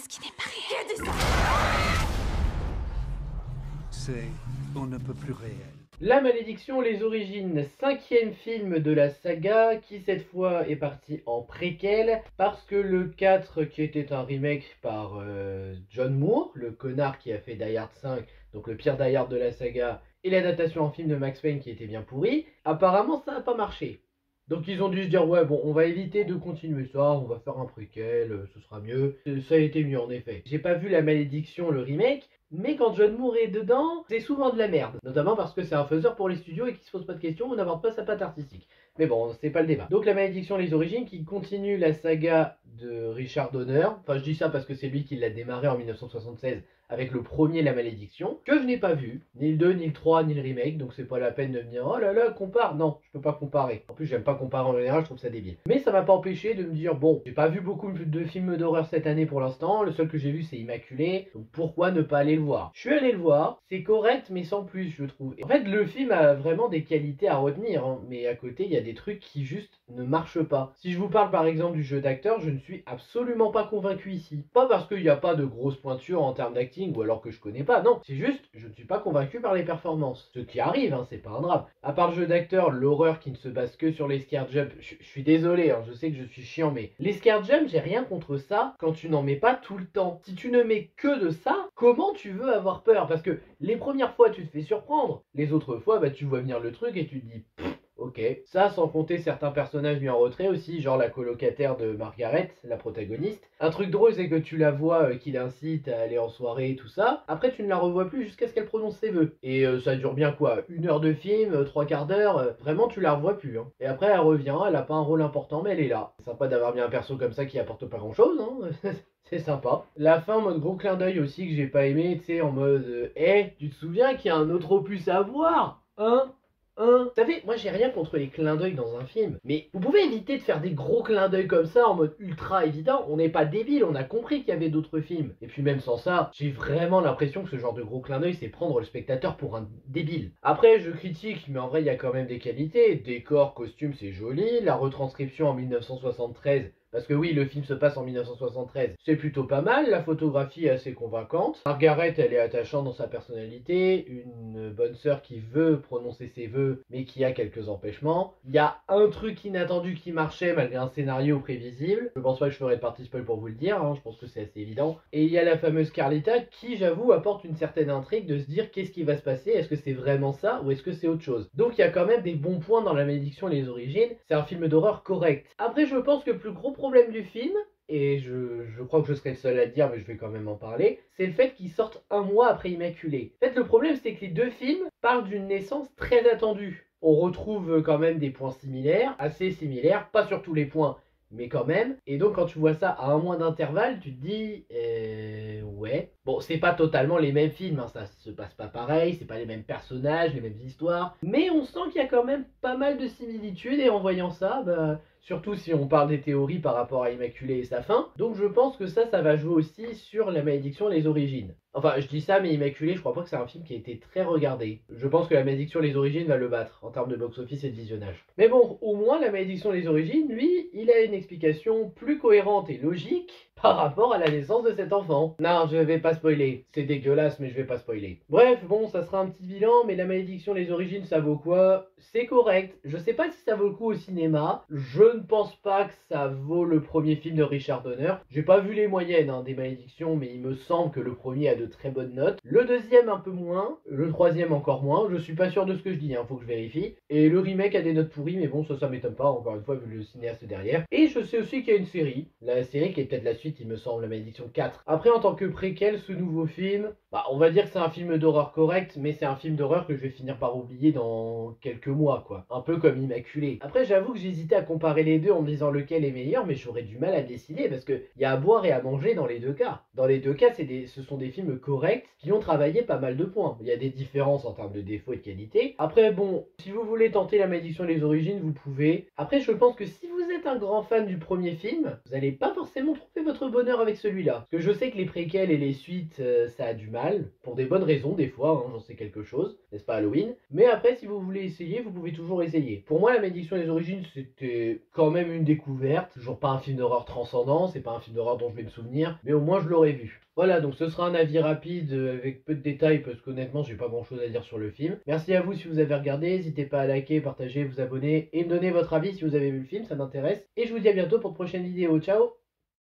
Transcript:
ce qui n'est pas réel. Qui a dit ça? C'est on ne peut plus réel. La Malédiction, les origines, 5e film de la saga, qui cette fois est parti en préquel, parce que le 4, qui était un remake par John Moore, le connard qui a fait Die Hard 5, donc le pire Die Hard de la saga, et l'adaptation en film de Max Payne qui était bien pourrie, apparemment ça n'a pas marché. Donc ils ont dû se dire, ouais bon, on va éviter de continuer ça, on va faire un préquel, ce sera mieux. Ça a été mieux en effet. J'ai pas vu La Malédiction, le remake, mais quand John Moore est dedans, c'est souvent de la merde. Notamment parce que c'est un faiseur pour les studios et qui se pose pas de questions ou n'apporte pas sa patte artistique. Mais bon, c'est pas le débat. Donc La Malédiction, les origines, qui continue la saga de Richard Donner. Enfin, je dis ça parce que c'est lui qui l'a démarré en 1976 avec le premier La Malédiction, que je n'ai pas vu, ni le 2, ni le 3, ni le remake, donc c'est pas la peine de me dire, oh là là, compare. Non, je peux pas comparer. En plus, j'aime pas comparer en général, je trouve ça débile. Mais ça m'a pas empêché de me dire, bon, j'ai pas vu beaucoup de films d'horreur cette année pour l'instant, le seul que j'ai vu c'est Immaculé, donc pourquoi ne pas aller le voir? Je suis allé le voir, c'est correct, mais sans plus, je trouve. En fait, le film a vraiment des qualités à retenir, hein, mais à côté, il y a des trucs qui juste ne marchent pas. Si je vous parle par exemple du jeu d'acteur, je ne suis absolument pas convaincu ici. Pas parce qu'il n'y a pas de grosses pointures en termes d'acting, ou alors que je connais pas, non, c'est juste, je ne suis pas convaincu par les performances. Ce qui arrive, hein, c'est pas un drame. À part le jeu d'acteur, l'horreur qui ne se base que sur les scare jump, je suis désolé, hein, je sais que je suis chiant, mais les scare jump, j'ai rien contre ça quand tu n'en mets pas tout le temps. Si tu ne mets que de ça, comment tu veux avoir peur? Parce que les premières fois, tu te fais surprendre. Les autres fois, bah, tu vois venir le truc et tu te dis, ok. Ça, sans compter certains personnages mis en retrait aussi, genre la colocataire de Margaret, la protagoniste. Un truc drôle, c'est que tu la vois qui l'incite à aller en soirée et tout ça. Après, tu ne la revois plus jusqu'à ce qu'elle prononce ses vœux. Et ça dure bien quoi? 1 heure de film, 3/4 d'heure, vraiment tu la revois plus. Hein. Et après, elle revient, elle a pas un rôle important, mais elle est là. C'est sympa d'avoir bien un perso comme ça qui apporte pas grand chose, hein. C'est sympa. La fin en mode gros clin d'œil aussi que j'ai pas aimé, tu sais, en mode tu te souviens qu'il y a un autre opus à voir? Hein? Vous savez, moi j'ai rien contre les clins d'œil dans un film, mais vous pouvez éviter de faire des gros clins d'œil comme ça en mode ultra évident. On n'est pas débile, on a compris qu'il y avait d'autres films. Et puis même sans ça, j'ai vraiment l'impression que ce genre de gros clin d'œil c'est prendre le spectateur pour un débile. Après je critique, mais en vrai il y a quand même des qualités. Décor, costume c'est joli, la retranscription en 1973. Parce que oui, le film se passe en 1973. C'est plutôt pas mal, la photographie est assez convaincante. Margaret, elle est attachante dans sa personnalité. Une bonne sœur qui veut prononcer ses vœux, mais qui a quelques empêchements. Il y a un truc inattendu qui marchait malgré un scénario prévisible. Je pense pas que je ferai de partie spoil pour vous le dire, hein, je pense que c'est assez évident. Et il y a la fameuse Carlita qui, j'avoue, apporte une certaine intrigue de se dire qu'est-ce qui va se passer, est-ce que c'est vraiment ça ou est-ce que c'est autre chose. Donc il y a quand même des bons points dans La Malédiction et les origines. C'est un film d'horreur correct. Après, je pense que le plus gros problème du film, et je crois que je serai le seul à le dire, mais je vais quand même en parler, c'est le fait qu'il sorte un mois après Immaculé. En fait, le problème, c'est que les deux films parlent d'une naissance très attendue. On retrouve quand même des points similaires, assez similaires, pas sur tous les points, mais quand même. Et donc, quand tu vois ça à un mois d'intervalle, tu te dis, ouais. Bon, c'est pas totalement les mêmes films, hein, ça se passe pas pareil, c'est pas les mêmes personnages, les mêmes histoires, mais on sent qu'il y a quand même pas mal de similitudes, et en voyant ça, bah, surtout si on parle des théories par rapport à Immaculé et sa fin. Donc je pense que ça va jouer aussi sur La Malédiction et les origines. Enfin, je dis ça, mais Immaculé, je crois pas que c'est un film qui a été très regardé. Je pense que La Malédiction et les origines va le battre en termes de box-office et de visionnage. Mais bon, au moins La Malédiction et les origines, lui, il a une explication plus cohérente et logique par rapport à la naissance de cet enfant. Non, je vais pas spoiler. C'est dégueulasse, mais je vais pas spoiler. Bref, bon, ça sera un petit bilan, mais La Malédiction, les origines, ça vaut quoi? C'est correct. Je sais pas si ça vaut le coup au cinéma. Je ne pense pas que ça vaut le premier film de Richard Donner. J'ai pas vu les moyennes hein, des Malédictions, mais il me semble que le premier a de très bonnes notes. Le deuxième un peu moins, le troisième encore moins. Je suis pas sûr de ce que je dis, hein, faut que je vérifie. Et le remake a des notes pourries, mais bon, ça m'étonne pas, encore une fois, vu le cinéaste derrière. Et je sais aussi qu'il y a une série. La série qui est peut-être la suite, il me semble, La Malédiction 4. Après, en tant que préquel, ce nouveau film, bah, on va dire que c'est un film d'horreur correct, mais c'est un film d'horreur que je vais finir par oublier dans quelques mois, quoi. Un peu comme Immaculé. Après, j'avoue que j'hésitais à comparer les deux en me disant lequel est meilleur, mais j'aurais du mal à décider parce qu'il y a à boire et à manger dans les deux cas. Dans les deux cas, ce sont des films films corrects qui ont travaillé pas mal de points. Il y a des différences en termes de défauts et de qualité. Après, bon, si vous voulez tenter La Malédiction et les Origines, vous pouvez. Après, je pense que si vous êtes un grand fan du premier film, vous n'allez pas forcément trouver votre bonheur avec celui-là. Parce que je sais que les préquels et les suites, ça a du mal, pour des bonnes raisons, des fois, hein, j'en sais quelque chose, n'est-ce pas Halloween? Mais après, si vous voulez essayer, vous pouvez toujours essayer. Pour moi, La Malédiction et les Origines, c'était quand même une découverte. Toujours pas un film d'horreur transcendant, c'est pas un film d'horreur dont je vais me souvenir, mais au moins je l'aurais vu. Voilà, donc ce sera un avis rapide avec peu de détails parce qu'honnêtement, j'ai pas grand chose à dire sur le film. Merci à vous si vous avez regardé, n'hésitez pas à liker, partager, vous abonner et me donner votre avis si vous avez vu le film, ça m'intéresse. Et je vous dis à bientôt pour de prochaines vidéos. Ciao!